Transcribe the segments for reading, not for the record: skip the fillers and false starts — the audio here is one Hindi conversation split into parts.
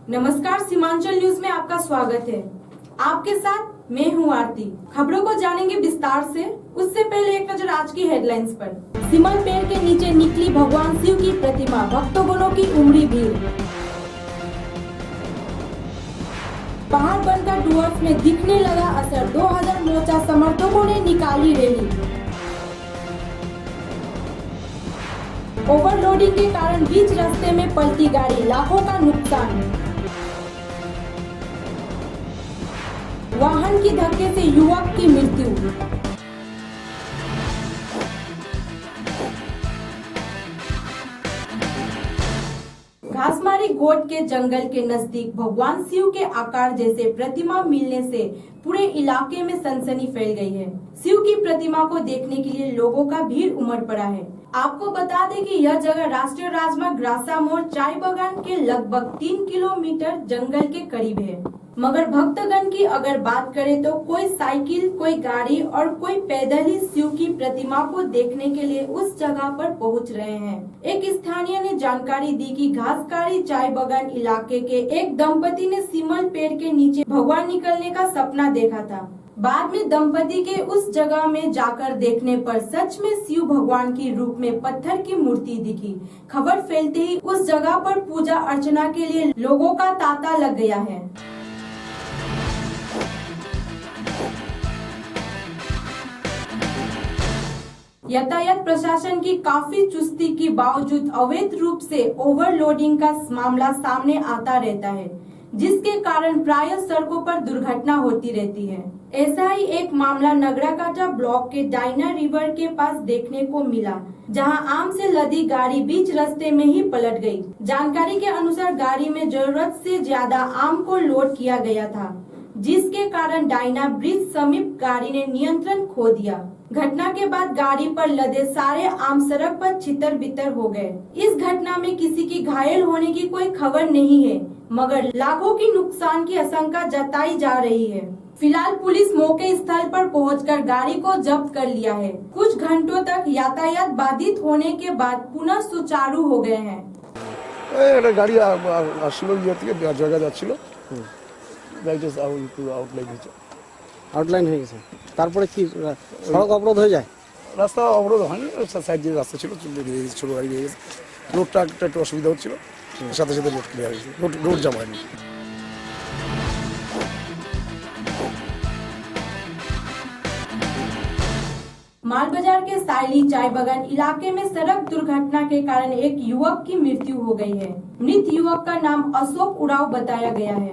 नमस्कार, सीमांचल न्यूज में आपका स्वागत है। आपके साथ मैं हूं आरती। खबरों को जानेंगे विस्तार से। उससे पहले एक नजर आज की हेडलाइंस पर। सिमल पेड़ के नीचे निकली भगवान शिव की प्रतिमा, भक्तगणों की उमड़ी भीड़। पहाड़ बनकर डुअर्स में दिखने लगा असर, 2000 मोर्चा समर्थकों ने निकाली रैली। ओवरलोडिंग के कारण बीच रास्ते में पलटी गाड़ी, लाखों का नुकसान। वाहन की धक्के से युवक की मृत्यु। घासमारी गोट के जंगल के नजदीक भगवान शिव के आकार जैसे प्रतिमा मिलने से पूरे इलाके में सनसनी फैल गई है। शिव की प्रतिमा को देखने के लिए लोगों का भीड़ उमड़ पड़ा है। आपको बता दें कि यह जगह राष्ट्रीय राजमार्ग ग्रासा मोड़ चाय बागान के लगभग 3 किलोमीटर जंगल के करीब है। मगर भक्तगण की अगर बात करें तो कोई साइकिल, कोई गाड़ी और कोई पैदल ही शिव की प्रतिमा को देखने के लिए उस जगह पर पहुंच रहे हैं। एक स्थानीय ने जानकारी दी कि घासकारी चाय बागान इलाके के एक दंपति ने सिमल पेड़ के नीचे भगवान निकलने का सपना देखा था। बाद में दंपति के उस जगह में जाकर देखने पर सच में शिव भगवान की रूप में पत्थर की मूर्ति दिखी। खबर फैलते ही उस जगह पर पूजा अर्चना के लिए लोगों का तांता लग गया है। यातायात प्रशासन की काफी चुस्ती के बावजूद अवैध रूप से ओवरलोडिंग का मामला सामने आता रहता है, जिसके कारण प्रायः सड़कों पर दुर्घटना होती रहती है। ऐसा ही एक मामला नगराकाटा ब्लॉक के डायना रिवर के पास देखने को मिला, जहां आम से लदी गाड़ी बीच रास्ते में ही पलट गई। जानकारी के अनुसार गाड़ी में जरूरत से ज्यादा आम को लोड किया गया था, जिसके कारण डायना ब्रिज समीप गाड़ी ने नियंत्रण खो दिया। घटना के बाद गाड़ी पर लदे सारे आम सड़क पर छितर-बितर हो गए। इस घटना में किसी की घायल होने की कोई खबर नहीं है, मगर लाखों की नुकसान की आशंका जताई जा रही है। फिलहाल पुलिस मौके स्थल पर पहुंचकर गाड़ी को जब्त कर लिया है। कुछ घंटों तक यातायात बाधित होने के बाद पुनः सुचारू हो गए हैं। गाड़ी जगह যাচ্ছিল আউটলাইন হয়ে গেছে, তারপরে কি সড়ক অবরোধ হয়ে যায়? রাস্তা অবরোধ হয়নি, সাইড দিয়ে রাস্তা ছিল, ছোট গাড়ি বেরিয়ে গেছে। রোডটা একটু অসুবিধা হচ্ছিল, সাথে সাথে রোড ক্লিয়ার হয়েছে, রোড জাম হয়নি। माल बाजार के सायली चाय बागान इलाके में सड़क दुर्घटना के कारण एक युवक की मृत्यु हो गई है। मृत युवक का नाम अशोक उराव बताया गया है।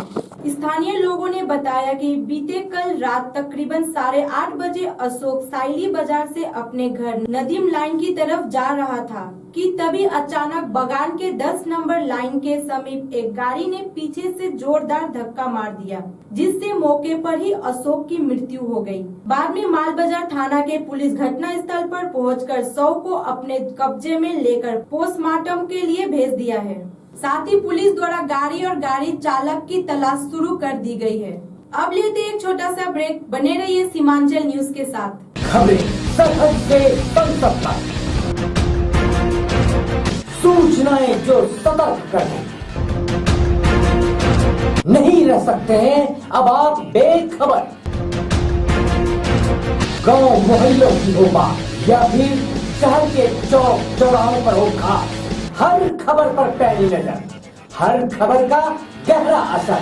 स्थानीय लोगों ने बताया कि बीते कल रात तकरीबन 8:30 बजे अशोक सायली बाजार से अपने घर नदीम लाइन की तरफ जा रहा था कि तभी अचानक बागान के 10 नंबर लाइन के समीप एक गाड़ी ने पीछे से जोरदार धक्का मार दिया, जिससे मौके पर ही अशोक की मृत्यु हो गई। बाद में माल बाजार थाना के पुलिस घटना स्थल पर पहुंचकर शव को अपने कब्जे में लेकर पोस्टमार्टम के लिए भेज दिया है। साथ ही पुलिस द्वारा गाड़ी और गाड़ी चालक की तलाश शुरू कर दी गई है। अब लेते एक छोटा सा ब्रेक, बने रहिए सीमांचल न्यूज के साथ। खबरें सरहद से संसद तक, सूचनाएं जो सतर्क करे, नहीं रह सकते हैं अब आप बेखबर। गांव मोहल्लों की हो बात या फिर शहर के चौक चौराहों पर हो खास, हर खबर पर पैनी नजर, हर खबर का गहरा असर।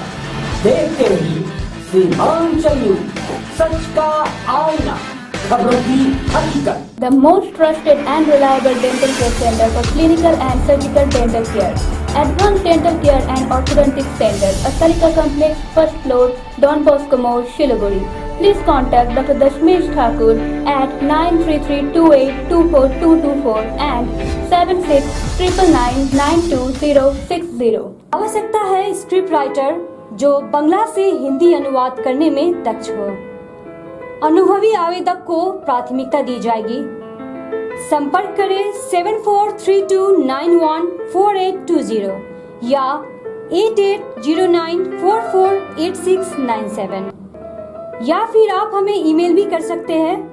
देखते रहिए सीमांचल न्यूज, सच का आईना, खबरों की हकीकत। The most trusted and reliable dental care center for clinical and surgical dental care. Advanced Dental Care and Orthodontic Center, Astarika Complex, first floor, Don Bosco Mall, Siliguri. Please contact Dr. Dashmesh Thakur at 9332824224 and 7699992060. आवश्यकता है स्क्रिप्ट राइटर जो बंगला से हिंदी अनुवाद करने में दक्ष हो। अनुभवी आवेदक को प्राथमिकता दी जाएगी। संपर्क करें 7432914820 या 8809448697 या फिर आप हमें ईमेल भी कर सकते हैं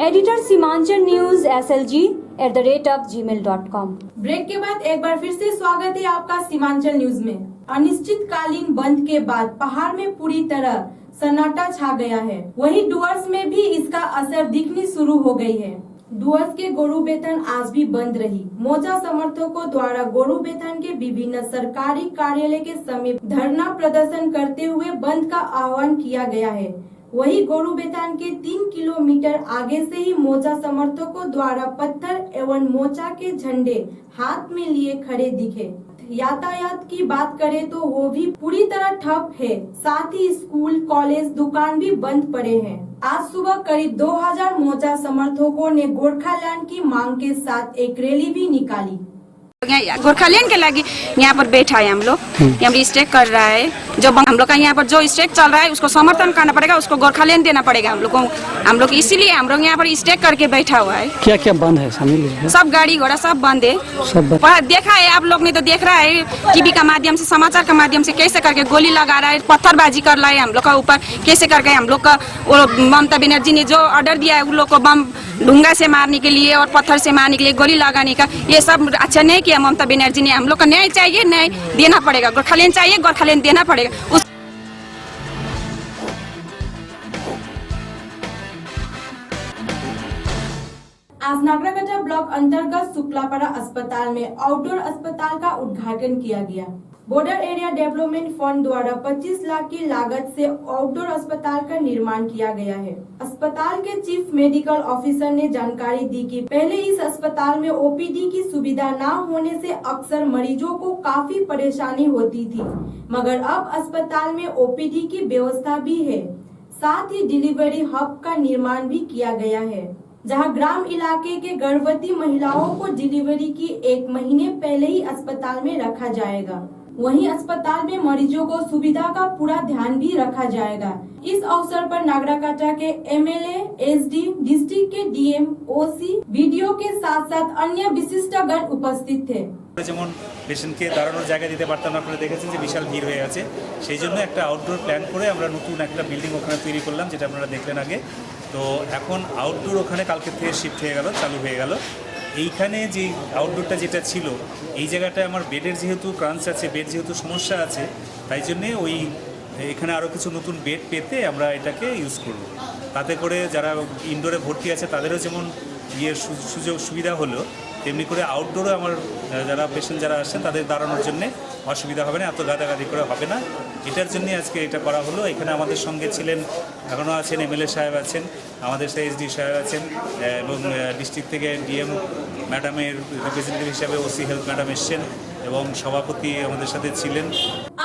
editorsimanchalnewsslg@gmail.com। ब्रेक के बाद एक बार फिर से स्वागत है आपका सीमांचल न्यूज में। अनिश्चितकालीन बंद के बाद पहाड़ में पूरी तरह सन्नाटा छा गया है। वहीं डुअर्स में भी इसका असर दिखनी शुरू हो गई है। डुअर्स के गोरुबेथान आज भी बंद रही। मोजा समर्थकों द्वारा गोरुबेथान के विभिन्न सरकारी कार्यालय के समीप धरना प्रदर्शन करते हुए बंद का आह्वान किया गया है। वही गोरुबेथान के 3 किलोमीटर आगे से ही मोजा समर्थकों द्वारा पत्थर एवं मोचा के झंडे हाथ में लिए खड़े दिखे। यातायात की बात करें तो वो भी पूरी तरह ठप है। साथ ही स्कूल, कॉलेज, दुकान भी बंद पड़े हैं। आज सुबह करीब 2000 मोजा समर्थकों ने गोरखालैंड की मांग के साथ एक रैली भी निकाली। गोरखालैंड के लगी यहाँ पर बैठा है हम लोग, यहाँ पर स्ट्राइक कर रहा है। जो हम लोग का यहाँ पर जो स्ट्राइक चल रहा है उसको समर्थन करना पड़ेगा, उसको गोरखालैंड देना पड़ेगा हम लोग को। हम लोग इसीलिए हम लोग यहाँ पर स्ट्राइक करके बैठा हुआ है। क्या क्या बंद है शामिल? सब गाड़ी घोड़ा सब बंद है। सब बंद। देखा है आप लोग ने तो देख रहा है टीवी का माध्यम से, समाचार का माध्यम से कैसे करके गोली लगा रहा है, पत्थरबाजी कर रहा है हम लोग का ऊपर। कैसे करके हम लोग का वो ममता बनर्जी ने जो ऑर्डर दिया है उन लोग को बम ढूंगा से मारने के लिए और पत्थर से मारने के लिए, गोली लगाने का, ये सब अच्छा नहीं किया ममता बनर्जी ने। हम लोग का न्याय चाहिए, न्याय देना पड़ेगा। गोरखालैंड चाहिए, गोरखालैंड देना पड़ेगा। आज नागराकटा ब्लॉक अंतर्गत शुक्लापड़ा अस्पताल में आउटडोर अस्पताल का उद्घाटन किया गया। बॉर्डर एरिया डेवलपमेंट फंड द्वारा 25 लाख की लागत से आउटडोर अस्पताल का निर्माण किया गया है। अस्पताल के चीफ मेडिकल ऑफिसर ने जानकारी दी कि पहले इस अस्पताल में ओपीडी की सुविधा न होने से अक्सर मरीजों को काफी परेशानी होती थी, मगर अब अस्पताल में ओपीडी की व्यवस्था भी है। साथ ही डिलीवरी हब का निर्माण भी किया गया है, जहां ग्राम इलाके के गर्भवती महिलाओं को डिलीवरी की 1 महीने पहले ही अस्पताल में रखा जाएगा। वहीं अस्पताल में मरीजों को सुविधा का पूरा ध्यान भी रखा जाएगा। इस अवसर पर नागराकाटा के एमएलए, एसडी, डिस्ट्रिक्ट के डीएम, ओसी, बीडीओ के साथ साथ अन्य विशिष्टगण उपस्थित थे। যেমন পেশেন্টকে দাঁড়ানোর জায়গা দিতে পারতাম না, আপনারা দেখেছেন যে বিশাল ভিড় হয়ে গেছে। সেই জন্য একটা আউটডোর প্ল্যান করে আমরা নতুন একটা বিল্ডিং ওখানে তৈরি করলাম, যেটা আপনারা দেখলেন আগে। তো এখন আউটডোর ওখানে কালকে থেকে শিফট হয়ে গেল, চালু হয়ে গেল। এইখানে যে আউটডোরটা যেটা ছিল এই জায়গাটায় আমার বেডের যেহেতু ক্রাঞ্চ আছে, বেড যেহেতু সমস্যা আছে, তাই জন্যে ওই এখানে আরও কিছু নতুন বেড পেতে আমরা এটাকে ইউজ করব। তাতে করে যারা ইনডোরে ভর্তি আছে তাদেরও যেমন সুযোগ সুবিধা হলো, তেমনি করে আউটডোরে আমার যারা পেশেন্ট যারা আসেন তাদের দাঁড়ানোর জন্য অসুবিধা হবে না, এত গাদাগাদি করে হবে না। এটার জন্য আজকে এটা করা হলো। এখানে আমাদের সঙ্গে ছিলেন, এখনও আছেন, এমএলএ সাহেব আছেন, আমাদের এসডি সাহেব আছেন এবং ডিস্ট্রিক্ট থেকে ডিএম ম্যাডামের রিপ্রেজেন্টেটিভ হিসাবে ওসি হেলথ ম্যাডাম এসছেন এবং সভাপতি আমাদের সাথে ছিলেন।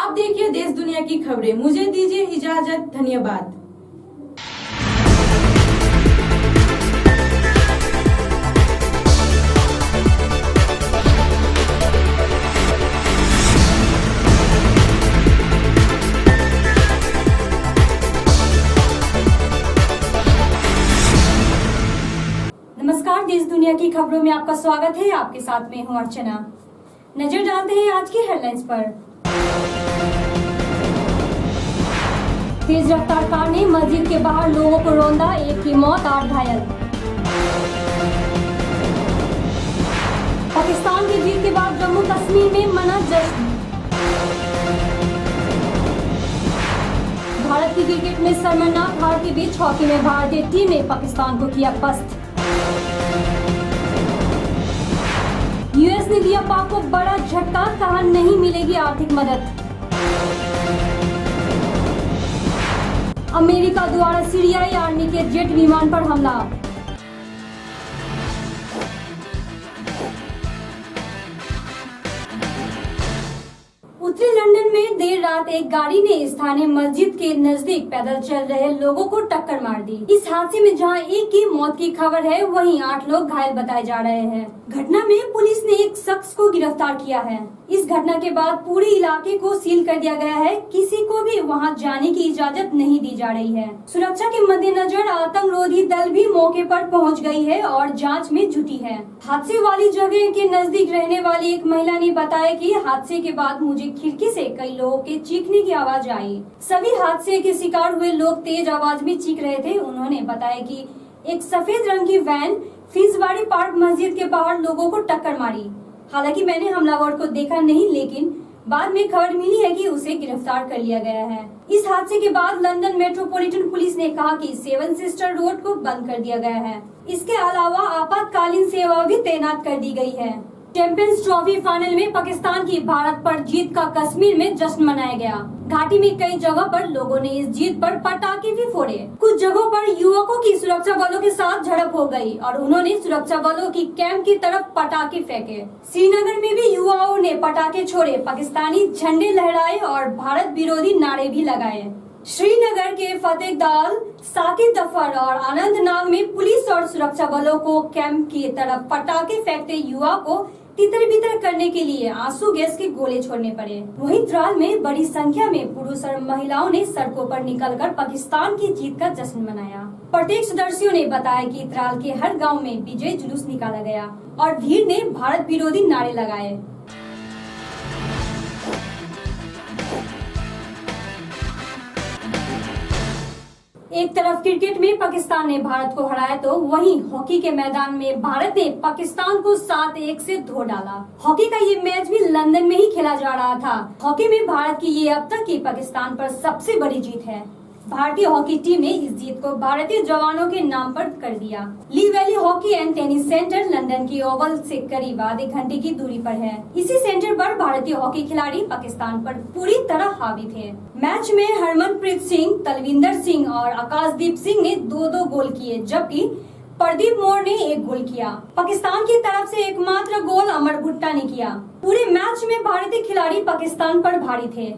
आप देखिए देश दुनिया की खबरें। मुझे दीजिए इजाजत, धन्यवाद। नमस्कार, देश दुनिया की खबरों में आपका स्वागत है। आपके साथ में हूँ अर्चना। नजर डालते हैं आज की हेडलाइंस पर। तेज रफ्तार कार ने मस्जिद के बाहर लोगों को रौंदा, 1 की मौत, 8 घायल। पाकिस्तान की जीत के बाद जम्मू कश्मीर में मना जश्न। भारत की क्रिकेट में शर्मनाक हार के बीच हॉकी में भारतीय टीम ने पाकिस्तान को किया पस्त। यूएस ने दिया पाक को बड़ा झटका, कहा नहीं मिलेगी आर्थिक मदद। अमेरिका द्वारा सीरियाई आर्मी के जेट विमान पर हमला। उत्तरी लंदन में देर रात एक गाड़ी ने स्थानीय मस्जिद के नजदीक पैदल चल रहे लोगों को टक्कर मार दी। इस हादसे में जहां एक की मौत की खबर है, वहीं 8 लोग घायल बताए जा रहे हैं। घटना में पुलिस ने एक शख्स को गिरफ्तार किया है। इस घटना के बाद पूरे इलाके को सील कर दिया गया है। किसी को भी वहां जाने की इजाजत नहीं दी जा रही है। सुरक्षा के मद्देनजर आतंकरोधी दल भी मौके पर पहुंच गई है और जांच में जुटी है। हादसे वाली जगह के नजदीक रहने वाली एक महिला ने बताया कि हादसे के बाद मुझे खिड़की से कई लोगों के चीखने की आवाज आई। सभी हादसे के शिकार हुए लोग तेज आवाज में चीख रहे थे। उन्होंने बताया कि एक सफेद रंग की वैन फिजवाड़ी पार्क मस्जिद के बाहर लोगों को टक्कर मारी। हालांकि मैंने हमलावर को देखा नहीं, लेकिन बाद में खबर मिली है कि उसे गिरफ्तार कर लिया गया है। इस हादसे के बाद लंदन मेट्रोपॉलिटन पुलिस ने कहा कि 7 सिस्टर रोड को बंद कर दिया गया है। इसके अलावा आपातकालीन सेवा भी तैनात कर दी गई है। चैंपियंस ट्रॉफी फाइनल में पाकिस्तान की भारत पर जीत का कश्मीर में जश्न मनाया गया। घाटी में कई जगह पर लोगों ने इस जीत पर पटाखे भी फोड़े। कुछ जगहों पर युवकों की सुरक्षा बलों के साथ झड़प हो गई और उन्होंने सुरक्षा बलों की कैंप की तरफ पटाखे फेंके। श्रीनगर में भी युवाओं ने पटाखे छोड़े, पाकिस्तानी झंडे लहराए और भारत विरोधी नारे भी लगाए। श्रीनगर के फतेहदाल, साकिब दफर और अनंतनाग में पुलिस और सुरक्षा बलों को कैंप की तरफ पटाखे फेंकते युवा को तितर बितर करने के लिए आंसू गैस के गोले छोड़ने पड़े। वहीं त्राल में बड़ी संख्या में पुरुष और महिलाओं ने सड़कों पर निकलकर पाकिस्तान की जीत का जश्न मनाया। प्रत्यक्षदर्शियों ने बताया कि त्राल के हर गांव में विजय जुलूस निकाला गया और भीड़ ने भारत विरोधी नारे लगाए। एक तरफ क्रिकेट में पाकिस्तान ने भारत को हराया, तो वहीं हॉकी के मैदान में भारत ने पाकिस्तान को 7-1 से धो डाला। हॉकी का ये मैच भी लंदन में ही खेला जा रहा था। हॉकी में भारत की ये अब तक की पाकिस्तान पर सबसे बड़ी जीत है। भारतीय हॉकी टीम ने इस जीत को भारतीय जवानों के नाम पर कर दिया। Lee Valley hockey and tennis centre London की ओवल से करीब आधे घंटे की दूरी पर है। इसी सेंटर पर भारतीय हॉकी खिलाड़ी पाकिस्तान पर पूरी तरह हावी थे। मैच में हरमनप्रीत सिंह, तलविंदर सिंह और आकाशदीप सिंह ने 2-2 गोल किए, जबकि प्रदीप मोर ने 1 गोल किया। पाकिस्तान की तरफ से एकमात्र गोल अमर भुट्टा ने किया। पूरे मैच में भारतीय खिलाड़ी पाकिस्तान पर भारी थे।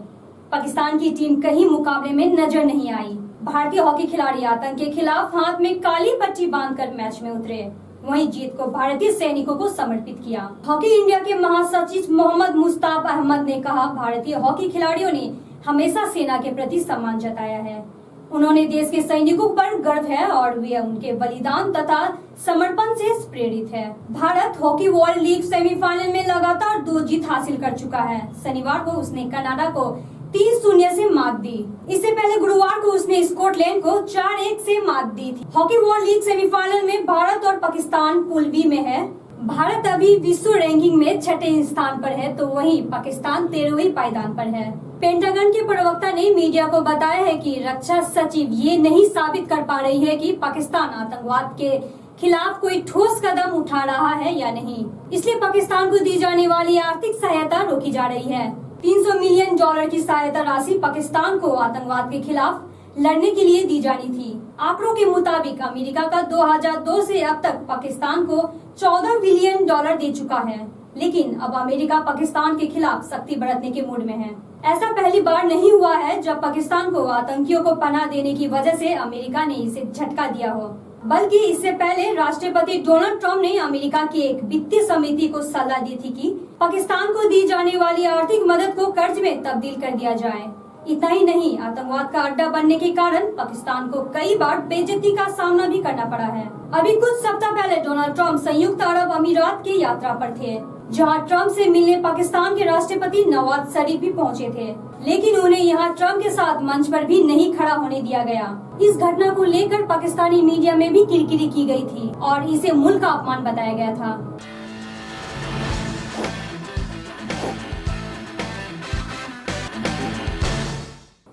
पाकिस्तान की टीम कहीं मुकाबले में नजर नहीं आई। भारतीय हॉकी खिलाड़ी आतंक के खिलाफ हाथ में काली पट्टी बांधकर मैच में उतरे। वहीं जीत को भारतीय सैनिकों को समर्पित किया। हॉकी इंडिया के महासचिव मोहम्मद मुश्ताक अहमद ने कहा, भारतीय हॉकी खिलाड़ियों ने हमेशा सेना के प्रति सम्मान जताया है। उन्होंने देश के सैनिकों पर गर्व है और वे उनके बलिदान तथा समर्पण से प्रेरित है। Bharat hockey world league semifinal में लगातार 2 जीत हासिल कर चुका है। शनिवार को उसने कनाडा को 3-0 से मात दी। इससे पहले गुरुवार को उसने स्कॉटलैंड को 4-1 से मात दी थी। हॉकी वर्ल्ड लीग सेमीफाइनल में भारत और पाकिस्तान पूल बी में है। भारत अभी विश्व रैंकिंग में 6ठे स्थान पर है, तो वहीं पाकिस्तान 13वें पायदान पर है। पेंटागन के प्रवक्ता ने मीडिया को बताया है कि रक्षा सचिव ये नहीं साबित कर पा रही है कि पाकिस्तान आतंकवाद के खिलाफ कोई ठोस कदम उठा रहा है या नहीं, इसलिए पाकिस्तान को दी जाने वाली आर्थिक सहायता रोकी जा रही है। $300 मिलियन की सहायता राशि पाकिस्तान को आतंकवाद के खिलाफ लड़ने के लिए दी जानी थी। आंकड़ों के मुताबिक अमेरिका का 2002 से अब तक पाकिस्तान को $14 बिलियन दे चुका है, लेकिन अब अमेरिका पाकिस्तान के खिलाफ सख्ती बरतने के मूड में है। ऐसा पहली बार नहीं हुआ है जब पाकिस्तान को आतंकियों को पनाह देने की वजह से अमेरिका ने इसे झटका दिया हो, बल्कि इससे पहले राष्ट्रपति डोनाल्ड ट्रंप ने अमेरिका की एक वित्तीय समिति को सलाह दी थी कि पाकिस्तान को दी जाने वाली आर्थिक मदद को कर्ज में तब्दील कर दिया जाए। इतना ही नहीं, आतंकवाद का अड्डा बनने के कारण पाकिस्तान को कई बार बेइज्जती का सामना भी करना पड़ा है। अभी कुछ सप्ताह पहले डोनाल्ड ट्रंप संयुक्त अरब अमीरात की यात्रा पर थे, जहां ट्रंप से मिलने पाकिस्तान के राष्ट्रपति नवाज शरीफ भी पहुंचे थे, लेकिन उन्हें यहां ट्रंप के साथ मंच पर भी नहीं खड़ा होने दिया गया। इस घटना को लेकर पाकिस्तानी मीडिया में भी किरकिरी की गई थी और इसे मुल्क का अपमान बताया गया था।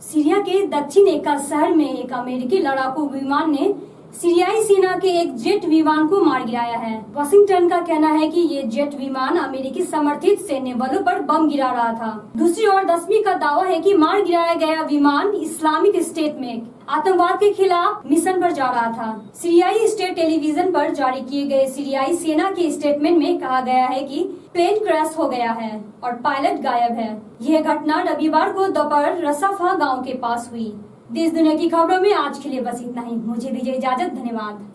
सीरिया के दक्षिण एका शहर में एक अमेरिकी लड़ाकू विमान ने सीरियाई सेना के एक जेट विमान को मार गिराया है। वाशिंगटन का कहना है कि ये जेट विमान अमेरिकी समर्थित सैन्य बलों पर बम गिरा रहा था। दूसरी ओर 10वीं का दावा है कि मार गिराया गया विमान इस्लामिक स्टेट में आतंकवाद के खिलाफ मिशन पर जा रहा था। सीरियाई स्टेट टेलीविजन पर जारी किए गए सीरियाई सेना के स्टेटमेंट में कहा गया है कि प्लेन क्रैश हो गया है और पायलट गायब है। यह घटना रविवार को दोपहर रसाफा गांव के पास हुई। देश दुनिया की खबरों में आज के लिए बस इतना ही। मुझे दीजिए इजाजत। धन्यवाद।